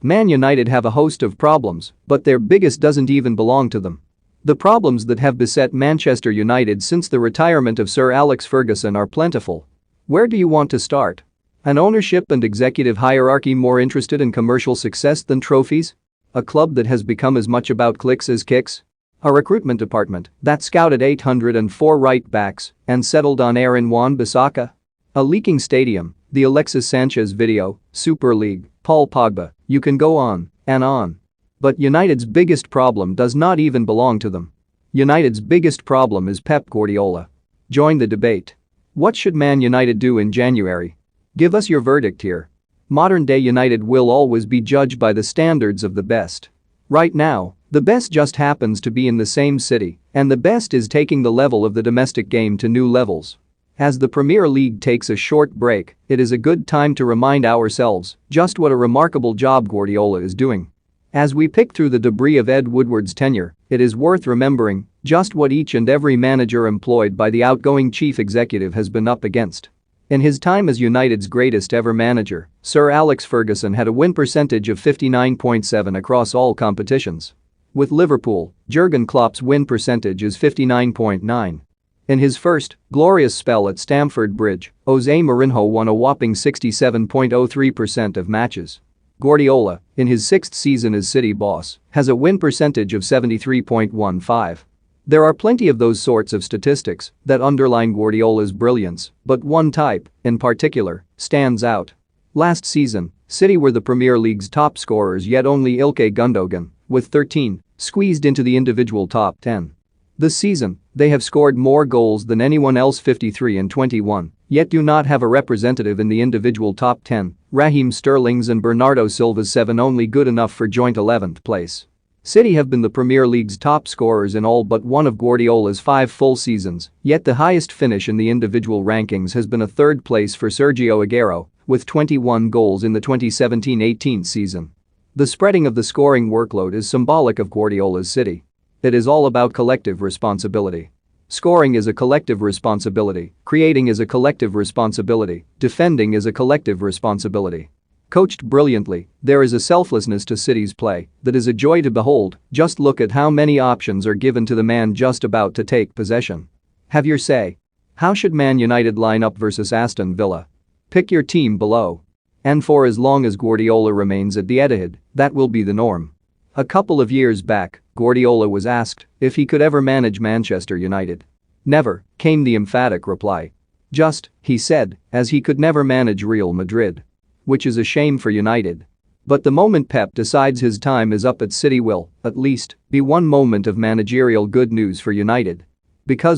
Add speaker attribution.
Speaker 1: Man United have a host of problems, but their biggest doesn't even belong to them. The problems that have beset Manchester United since the retirement of Sir Alex Ferguson are plentiful. Where do you want to start? An ownership and executive hierarchy more interested in commercial success than trophies? A club that has become as much about clicks as kicks? A recruitment department that scouted 804 right backs and settled on Aaron Wan-Bissaka? A leaking stadium, the Alexis Sanchez video, Super League, Paul Pogba, you can go on and on. But United's biggest problem does not even belong to them. United's biggest problem is Pep Guardiola. Join the debate. What should Man United do in January? Give us your verdict here. Modern-day United will always be judged by the standards of the best. Right now, the best just happens to be in the same city, and the best is taking the level of the domestic game to new levels. As the Premier League takes a short break, it is a good time to remind ourselves just what a remarkable job Guardiola is doing. As we pick through the debris of Ed Woodward's tenure, it is worth remembering just what each and every manager employed by the outgoing chief executive has been up against. In his time as United's greatest ever manager, Sir Alex Ferguson had a win percentage of 59.7 across all competitions. With Liverpool, Jurgen Klopp's win percentage is 59.9. In his first, glorious spell at Stamford Bridge, Jose Mourinho won a whopping 67.03% of matches. Guardiola, in his sixth season as City boss, has a win percentage of 73.15. There are plenty of those sorts of statistics that underline Guardiola's brilliance, but one type, in particular, stands out. Last season, City were the Premier League's top scorers, yet only Ilkay Gundogan, with 13, squeezed into the individual top 10. This season, they have scored more goals than anyone else, 53 and 21, yet do not have a representative in the individual top 10. Raheem Sterling's and Bernardo Silva's 7 only good enough for joint 11th place. City have been the Premier League's top scorers in all but one of Guardiola's 5 full seasons, yet the highest finish in the individual rankings has been a third place for Sergio Aguero, with 21 goals in the 2017-18 season. The spreading of the scoring workload is symbolic of Guardiola's City. It is all about collective responsibility. Scoring is a collective responsibility, creating is a collective responsibility, defending is a collective responsibility. Coached brilliantly, there is a selflessness to City's play that is a joy to behold. Just look at how many options are given to the man just about to take possession. Have your say. How should Man United line up versus Aston Villa? Pick your team below. And for as long as Guardiola remains at the Etihad, that will be the norm. A couple of years back, Guardiola was asked if he could ever manage Manchester United. Never, came the emphatic reply. Just, he said, as he could never manage Real Madrid. Which is a shame for United. But the moment Pep decides his time is up at City will, at least, be one moment of managerial good news for United. Because